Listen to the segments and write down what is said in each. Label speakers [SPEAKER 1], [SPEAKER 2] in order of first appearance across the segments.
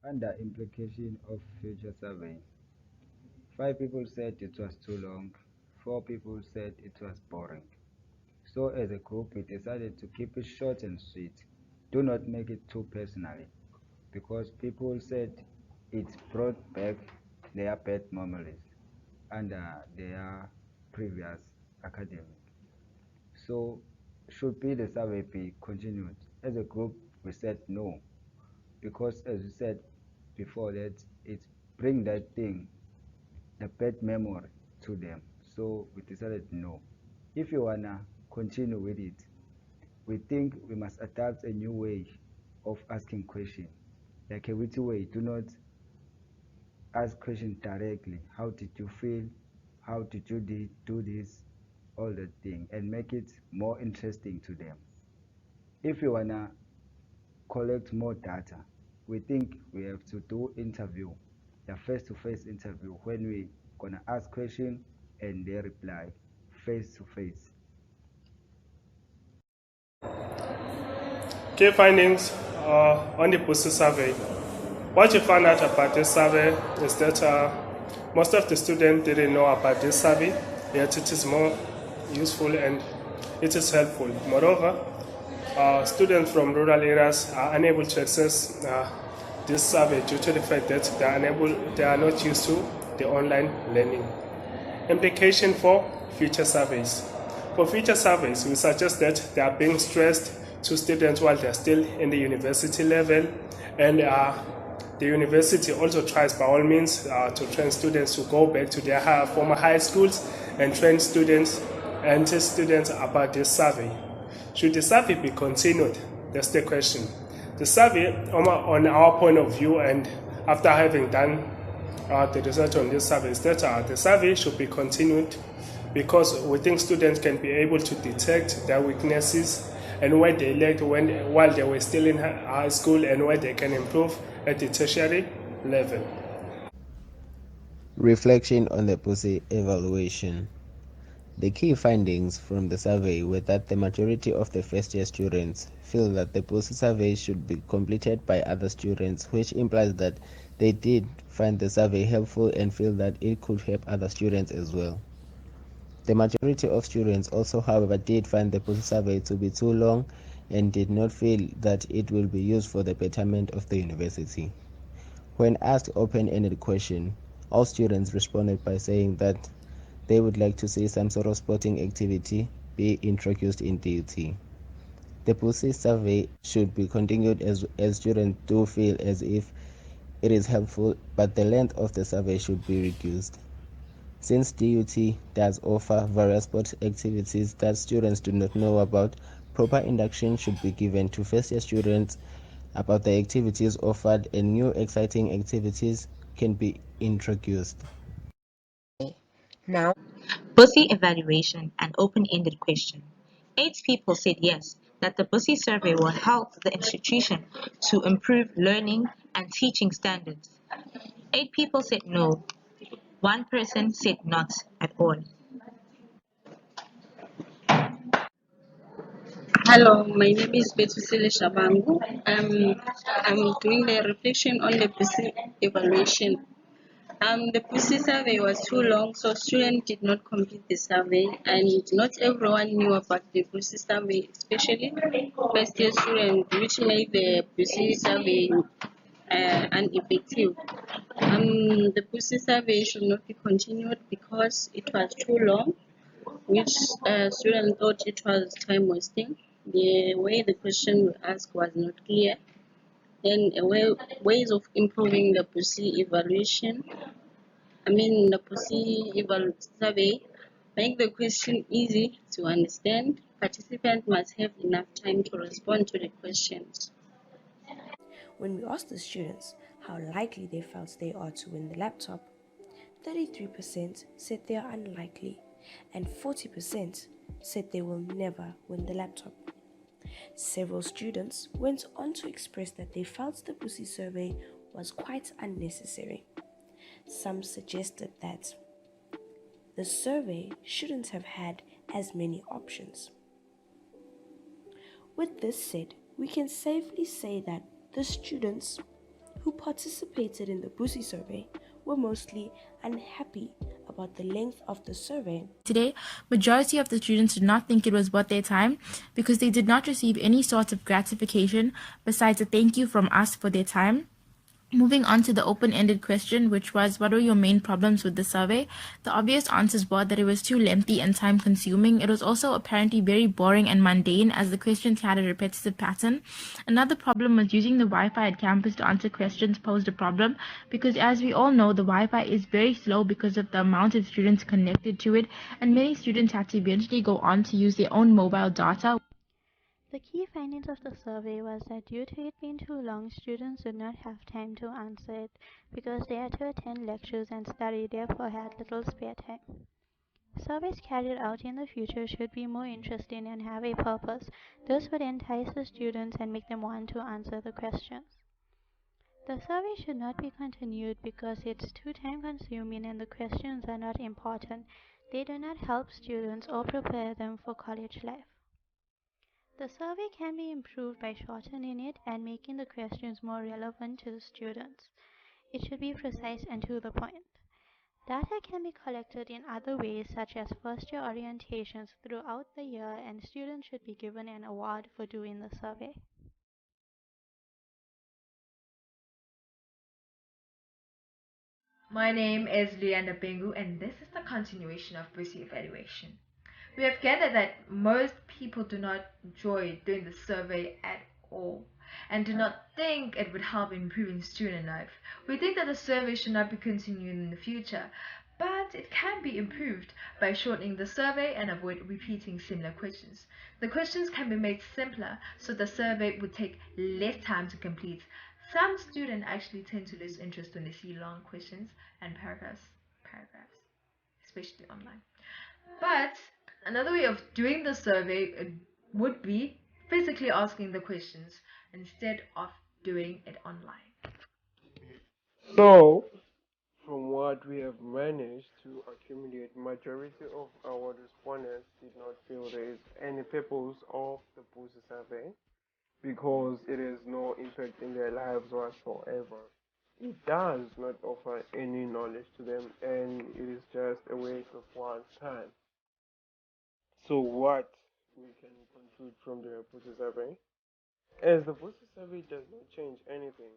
[SPEAKER 1] Under implication of future survey, 5 people said it was too long, 4 people said it was boring. So as a group, we decided to keep it short and sweet. Do not make it too personally, because people said it brought back their bad memories under their previous academic. So should be the survey be continued? As a group, we said no, because as we said before that it bring that thing, the bad memory to them. So we decided no. If you wanna continue with it, we think we must adapt a new way of asking questions. Like a witty way, do not ask questions directly. How did you feel? How did you do this? All that thing, and make it more interesting to them. If you wanna collect more data, we think we have to do interview, the face-to-face interview, when we gonna ask question and they reply face-to-face.
[SPEAKER 2] Key findings on the PUSI survey. What you found out about this survey is that most of the students didn't know about this survey, yet it is more useful and it is helpful. Moreover, students from rural areas are unable to access this survey due to the fact that they are not used to the online learning. Implication for future surveys. For future surveys, we suggest that they are being stressed to students while they are still in the university level, and the university also tries by all means to train students to go back to their former high schools and train students and tell students about this survey. Should the survey be continued? That's the question. The survey, on our point of view, and after having done the research on this survey, is that the survey should be continued because we think students can be able to detect their weaknesses and where they lacked while they were still in high school, and where they can improve at the tertiary level.
[SPEAKER 3] Reflection on the PUSI evaluation. The key findings from the survey were that the majority of the first-year students feel that the PUSI survey should be completed by other students, which implies that they did find the survey helpful and feel that it could help other students as well. The majority of students also, however, did find the PUSI survey to be too long and did not feel that it will be used for the betterment of the university. When asked open-ended question, all students responded by saying that they would like to see some sort of sporting activity be introduced in DUT. The PUSI survey should be continued as students do feel as if it is helpful, but the length of the survey should be reduced. Since DUT does offer various sport activities that students do not know about, proper induction should be given to first-year students about the activities offered, and new exciting activities can be introduced.
[SPEAKER 4] Now, PUSI evaluation, an open-ended question. 8 people said yes, that the PUSI survey will help the institution to improve learning and teaching standards. 8 people said no. One person said not at all.
[SPEAKER 5] Hello, my name is Betusile Shabangu. I'm doing the reflection on the PUSI evaluation. The PUSI survey was too long, so students did not complete the survey, and not everyone knew about the PUSI survey, especially first year students, which made the PUSI survey ineffective. The PUSI survey should not be continued because it was too long, which students thought it was time wasting. The way the question was asked was not clear. Then ways of improving the PUSI evaluation. The PUSI survey, make the question easy to understand. Participants must have enough time to respond to the questions.
[SPEAKER 6] When we asked the students how likely they felt they are to win the laptop, 33% said they are unlikely, and 40% said they will never win the laptop. Several students went on to express that they felt the PUSI survey was quite unnecessary. Some suggested that the survey shouldn't have had as many options. With this said, we can safely say that the students who participated in the Busi survey were mostly unhappy about the length of the survey.
[SPEAKER 7] Today, majority of the students did not think it was worth their time because they did not receive any sort of gratification besides a thank you from us for their time. Moving on to the open-ended question, which was, what were your main problems with the survey? The obvious answers were that it was too lengthy and time-consuming. It was also apparently very boring and mundane as the questions had a repetitive pattern. Another problem was using the Wi-Fi at campus to answer questions posed a problem because, as we all know, the Wi-Fi is very slow because of the amount of students connected to it, and many students had to eventually go on to use their own mobile data.
[SPEAKER 8] The key findings of the survey was that due to it being too long, students did not have time to answer it because they had to attend lectures and study, therefore had little spare time. Surveys carried out in the future should be more interesting and have a purpose. This would entice the students and make them want to answer the questions. The survey should not be continued because it's too time consuming and the questions are not important. They do not help students or prepare them for college life. The survey can be improved by shortening it and making the questions more relevant to the students. It should be precise and to the point. Data can be collected in other ways such as first-year orientations throughout the year, and students should be given an award for doing the survey.
[SPEAKER 9] My name is Leanda Pengu, and this is the continuation of Busi evaluation. We have gathered that most people do not enjoy doing the survey at all and do not think it would help in improving student life. We think that the survey should not be continued in the future, but it can be improved by shortening the survey and avoid repeating similar questions. The questions can be made simpler so the survey would take less time to complete. Some students actually tend to lose interest when they see long questions and paragraphs, especially online. But another way of doing the survey would be physically asking the questions instead of doing it online.
[SPEAKER 10] So, from what we have managed to accumulate, majority of our respondents did not feel there is any purpose of the PUSI survey because it has no impact in their lives whatsoever. It does not offer any knowledge to them and it is just a waste of one's time. So what we can conclude from the PUSI survey? As the PUSI survey does not change anything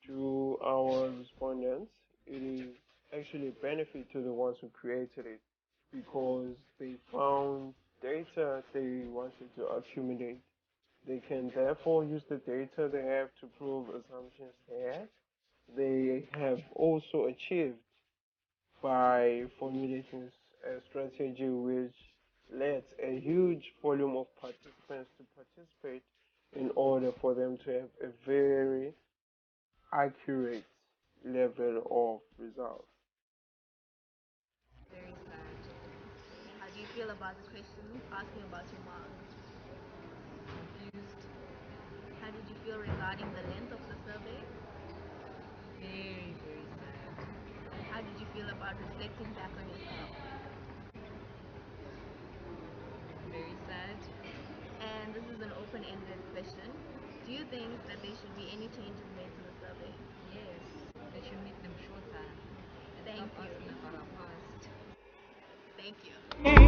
[SPEAKER 10] to our respondents, it is actually a benefit to the ones who created it because they found data they wanted to accumulate. They can therefore use the data they have to prove assumptions they have. They have also achieved by formulating a strategy which lets a huge volume of participants to participate in order for them to have a very accurate level of results.
[SPEAKER 9] Very sad. How do you feel about the question asking about your marks? Confused. How did you feel regarding the length of the survey? Very, very sad. How did you feel about reflecting back on yourself? Very sad. And this is an open-ended question. Do you think that there should be any changes made to the survey? Yes, they should make them shorter. Thank you. Asking about our past. Thank you.